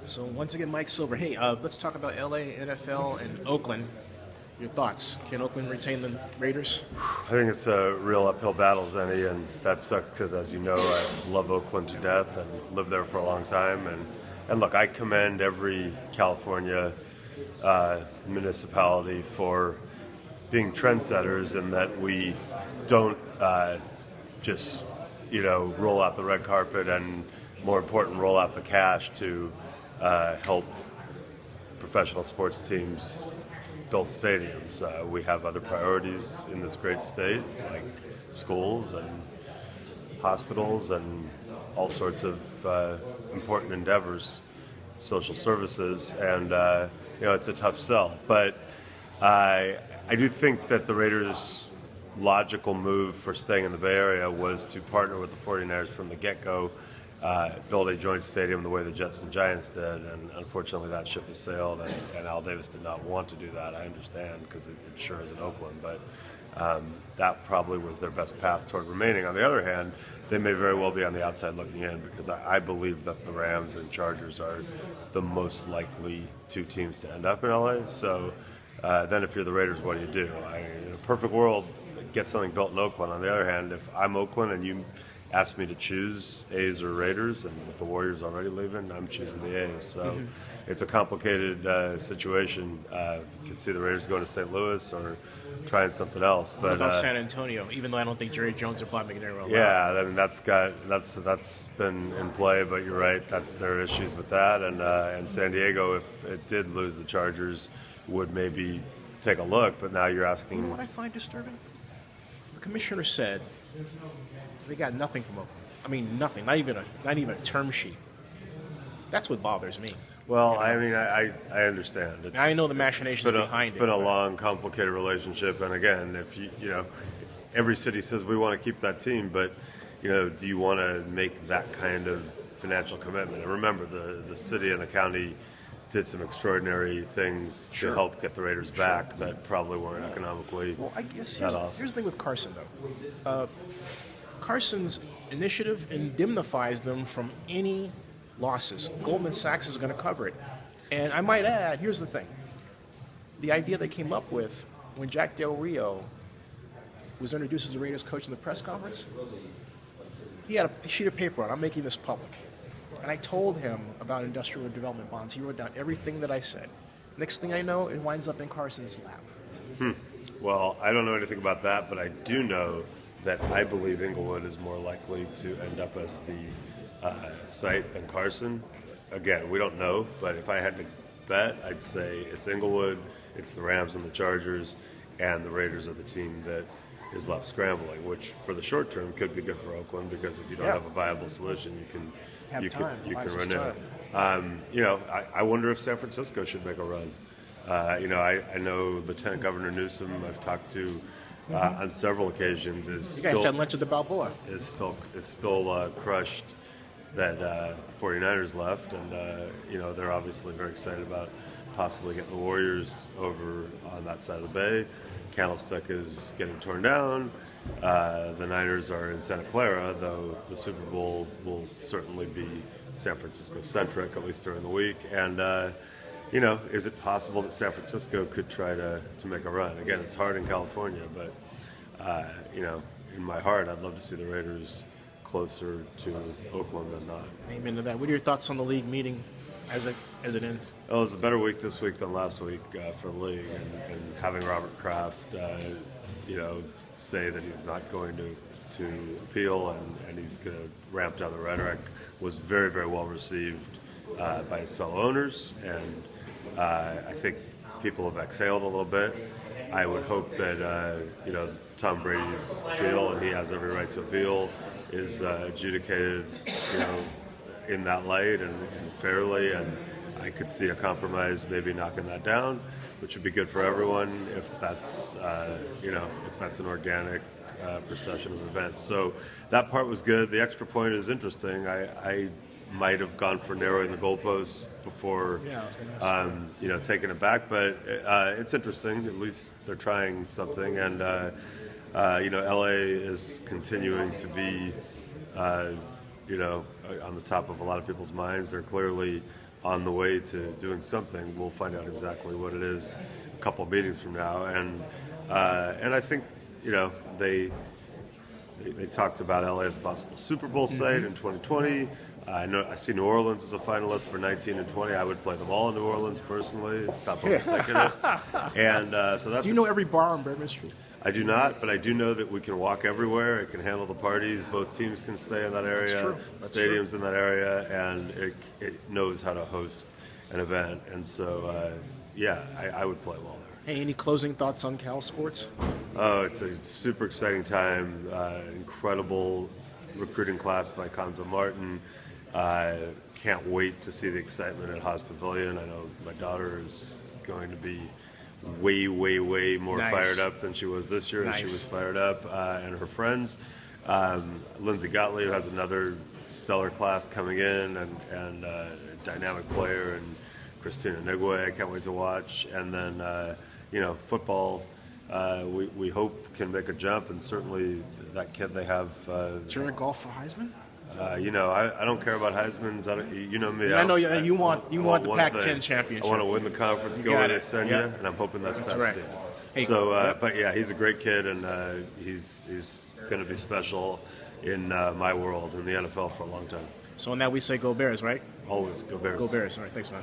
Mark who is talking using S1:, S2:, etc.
S1: So once again, Mike Silver. Hey, let's talk about LA, NFL, and Oakland. Your thoughts? Can Oakland retain the Raiders?
S2: I think it's a real uphill battle, Zenny, and that sucks because, as you know, I love Oakland to death and lived there for a long time. And look, I commend every California municipality for being trendsetters in that we don't just, roll out the red carpet and, more important, roll out the cash to help professional sports teams build stadiums. We have other priorities in this great state, like schools and hospitals and all sorts of important endeavors, social services, and it's a tough sell. But I do think that the Raiders' logical move for staying in the Bay Area was to partner with the 49ers from the get-go, build a joint stadium the way the Jets and Giants did, and unfortunately that ship has sailed, and Al Davis did not want to do that. I understand, because it sure is in Oakland, but that probably was their best path toward remaining. On the other hand, they may very well be on the outside looking in, because I believe that the Rams and Chargers are the most likely two teams to end up in LA. So then if you're the Raiders, what do? In a perfect world, get something built in Oakland. On the other hand, if I'm Oakland and you asked me to choose A's or Raiders, and with the Warriors already leaving, I'm choosing the A's. So it's a complicated situation. You could see the Raiders going to St. Louis or trying something else. But
S1: what about San Antonio? Even though I don't think Jerry Jones or Bob McNair will.
S2: Yeah, I mean that's been in play. But you're right that there are issues with that. And San Diego, if it did lose the Chargers, would maybe take a look. But now you're asking.
S1: You know what I find disturbing? The commissioner said they got nothing from Oakland. I mean, nothing. Not even a term sheet. That's what bothers me.
S2: Well, I mean, I understand.
S1: I know the machinations behind it.
S2: It's been a long, complicated relationship, and again, if every city says we want to keep that team, but do you want to make that kind of financial commitment? And remember, the city and the county did some extraordinary things to help get the Raiders back that probably weren't economically.
S1: Well, I guess here's the thing with Carson, though. Carson's initiative indemnifies them from any losses. Goldman Sachs is going to cover it. And I might add, here's the thing. The idea they came up with when Jack Del Rio was introduced as the Raiders coach in the press conference, he had a sheet of paper on, I'm making this public. And I told him about industrial development bonds. He wrote down everything that I said. Next thing I know, it winds up in Carson's lap.
S2: Well, I don't know anything about that, but I do know that I believe Inglewood is more likely to end up as the site than Carson. Again, we don't know, but if I had to bet, I'd say it's Inglewood, it's the Rams and the Chargers, and the Raiders are the team that is left scrambling, which for the short term could be good for Oakland, because if you don't have a viable solution, you can renew. I wonder if San Francisco should make a run. I know Lieutenant Governor Newsom, I've talked to on several occasions,
S1: you guys had lunch at the Balboa.
S2: Is still crushed that the 49ers left, and they're obviously very excited about possibly getting the Warriors over on that side of the bay. Candlestick is getting torn down. The Niners are in Santa Clara, though the Super Bowl will certainly be San Francisco-centric, at least during the week. And, is it possible that San Francisco could try to make a run? Again, it's hard in California, but, in my heart, I'd love to see the Raiders closer to Oakland than not.
S1: Amen to that. What are your thoughts on the league meeting as it ends?
S2: Well, it was a better week this week than last week for the league, and having Robert Kraft, say that he's not going to appeal and he's going to ramp down the rhetoric was very, very well received by his fellow owners, and I think people have exhaled a little bit. I would hope that Tom Brady's appeal, and he has every right to appeal, is adjudicated in that light and fairly, and I could see a compromise maybe knocking that down, which would be good for everyone if that's if that's an organic procession of events. So that part was good. The extra point is interesting. I might have gone for narrowing the goalposts before taking it back, but it's interesting. At least they're trying something, and LA is continuing to be on the top of a lot of people's minds. They're clearly on the way to doing something. We'll find out exactly what it is a couple of meetings from now, and I think they talked about LA as a possible Super Bowl site in 2020. I see New Orleans as a finalist for 19 and 20. I would play them all in New Orleans personally. Stop overthinking it. And so that's.
S1: Do you know every bar on Bourbon Street?
S2: I do not, but I do know that we can walk everywhere. It can handle the parties. Both teams can stay in that area.
S1: That's true.
S2: Stadium's in that area, and it knows how to host an event. And so, I would play well there.
S1: Hey, any closing thoughts on Cal sports?
S2: Oh, it's a super exciting time. Incredible recruiting class by Konza Martin. Can't wait to see the excitement at Haas Pavilion. I know my daughter is going to be way more fired up than she was this year, and she was fired up, and her friends. Lindsay Gottlieb has another stellar class coming in, and a dynamic player, and Christina Nigwe I can't wait to watch. And then, football, we hope can make a jump, and certainly that kid they have.
S1: During golf for Heisman?
S2: I don't care about Heisman's. You know me.
S1: I know you want the
S2: one
S1: Pac-10
S2: thing.
S1: championship.
S2: I want to win the conference. Go where they send you, and I'm hoping that's
S1: right. Hey,
S2: so, but yeah, he's a great kid, and he's going to be special in my world in the NFL for a long time.
S1: So in that we say go Bears, right?
S2: Always go Bears.
S1: Go Bears. All right, thanks, man.